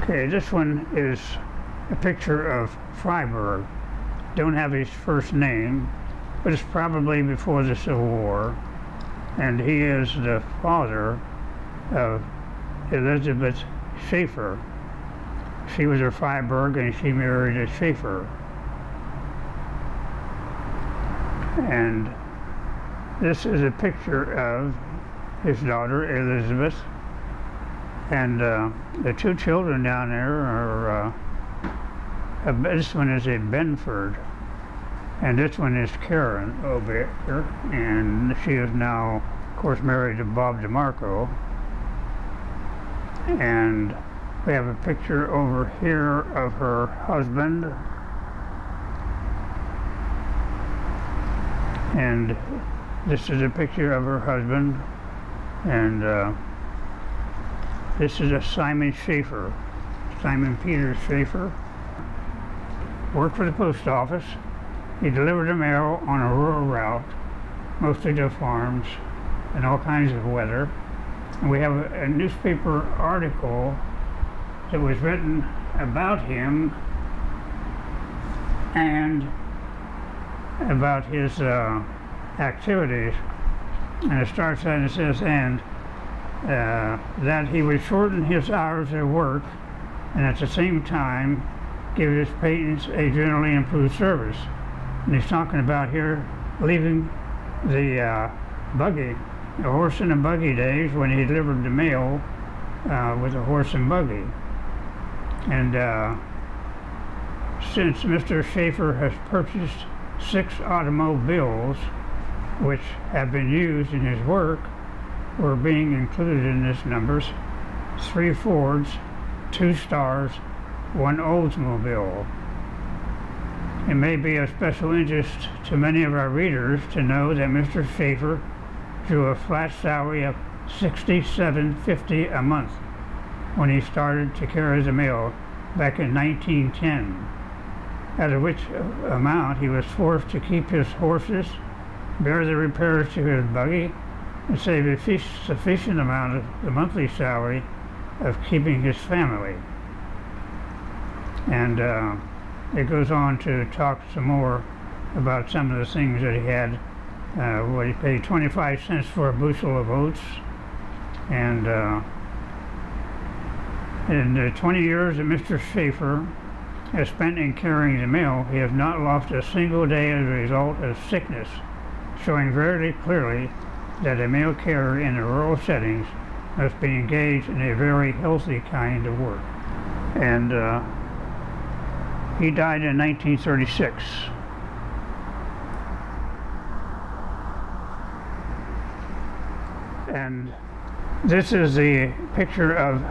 Okay, this one is a picture of Freiberg. Don't have his first name, but it's probably before the Civil War. And he is the father of Elizabeth Schaefer. She was a Freiberg and she married a Schaefer. And this is a picture of his daughter Elizabeth. And the two children down there are, this one is a Benford, and this one is Karen over here, and she is now, of course, married to Bob DeMarco. And we have a picture over here of her husband, and this is a picture of her husband, and this is a Simon Schaefer, Simon Peter Schaefer. Worked for the post office. He delivered the mail on a rural route, mostly to farms and all kinds of weather. And we have a newspaper article that was written about him and about his activities. And it starts out and it says, that he would shorten his hours of work and at the same time give his patients a generally improved service. And he's talking about here leaving the buggy, the horse and the buggy days when he delivered the mail with a horse and buggy. And since Mr. Schaefer has purchased 6 automobiles which have been used in his work, were being included in this numbers 3 Fords, 2 Stars, 1 Oldsmobile. It may be of special interest to many of our readers to know that Mr. Schaefer drew a flat salary of $67.50 a month when he started to carry the mail back in 1910, out of which amount he was forced to keep his horses, bear the repairs to his buggy, and save a sufficient amount of the monthly salary of keeping his family. And it goes on to talk some more about some of the things that he had. What he paid 25 cents for a bushel of oats, and in the 20 years that Mr. Schaefer has spent in carrying the mail, he has not lost a single day as a result of sickness, showing very clearly that a mail carrier in the rural settings must be engaged in a very healthy kind of work. And he died in 1936. And this is the picture of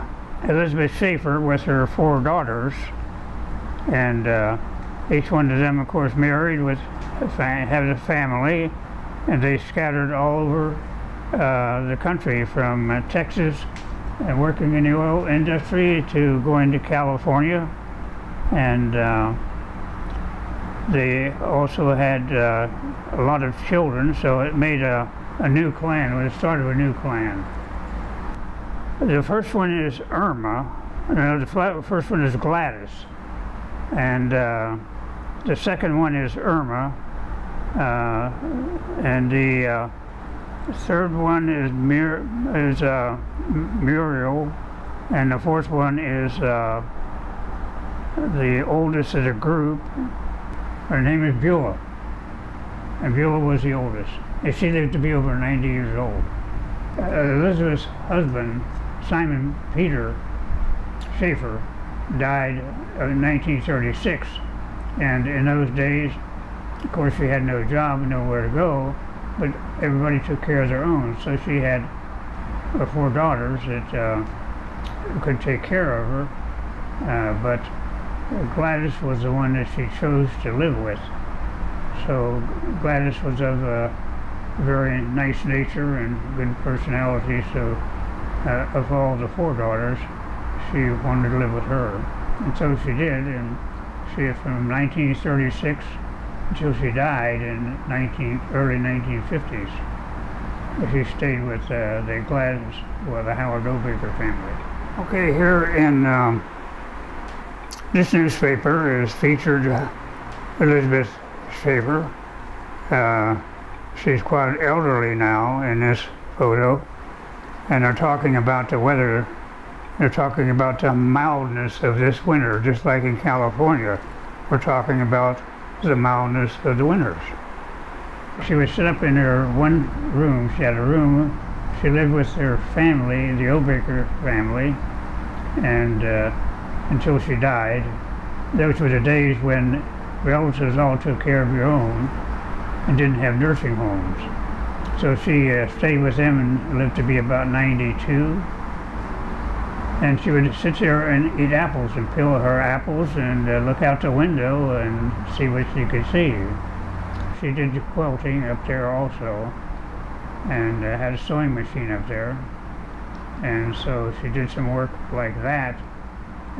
Elizabeth Schaefer with her 4 daughters, and each one of them, of course, married with have a family, and they scattered all over the country, from Texas and working in the oil industry to going to California. And they also had a lot of children, so it made a new clan, or the start of a new clan. The first one is Irma, the first one is Gladys, and the second one is Irma, and the third one is Muriel, and the fourth one is the oldest of the group. Her name is Beulah, and Beulah was the oldest, and she lived to be over 90 years old. Elizabeth's husband, Simon Peter Schaefer, died in 1936, and in those days, of course, she had no job, nowhere to go, but everybody took care of their own, so she had 4 daughters that could take care of her, but Gladys was the one that she chose to live with. So Gladys was of a very nice nature and good personality, so of all the 4 daughters, she wanted to live with her. And so she did, and she, from 1936 until she died in early 1950s, she stayed with the Gladys, well, the Howard Obaker family. Okay, here in This newspaper is featured Elizabeth Shaver. She's quite elderly now in this photo, and they're talking about the weather. They're talking about the mildness of this winter, just like in California. We're talking about the mildness of the winters. She was set up in her one room. She had a room. She lived with her family, the Obaker family, and until she died. Those were the days when relatives all took care of your own and didn't have nursing homes. So she stayed with them and lived to be about 92. And she would sit there and eat apples and peel her apples and look out the window and see what she could see. She did the quilting up there also, and had a sewing machine up there. And so she did some work like that.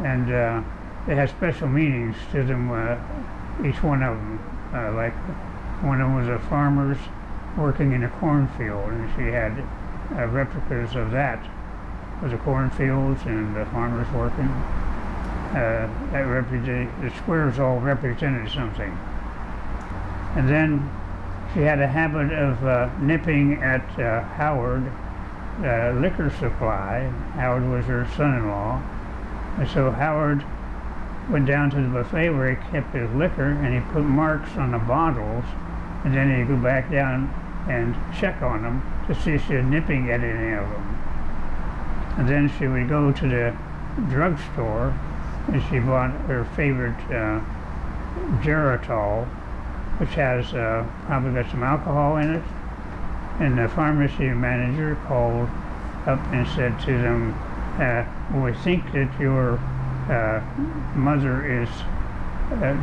And they had special meanings to them, each one of them. Like one of them was a farmer's working in a cornfield, and she had replicas of that, with the cornfields and the farmers working. The squares all represented something. And then she had a habit of nipping at Howard liquor supply. Howard was her son-in-law. And so Howard went down to the buffet where he kept his liquor, and he put marks on the bottles, and then he'd go back down and check on them to see if she was nipping at any of them. And then she would go to the drugstore, and she bought her favorite Geritol, which has probably got some alcohol in it. And the pharmacy manager called up and said to them, we think that your mother is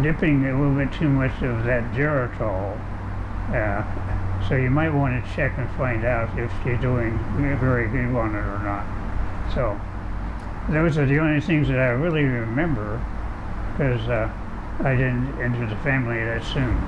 dipping a little bit too much of that Geritol. So you might want to check and find out if she's doing very good on it or not. So those are the only things that I really remember, because I didn't enter the family that soon.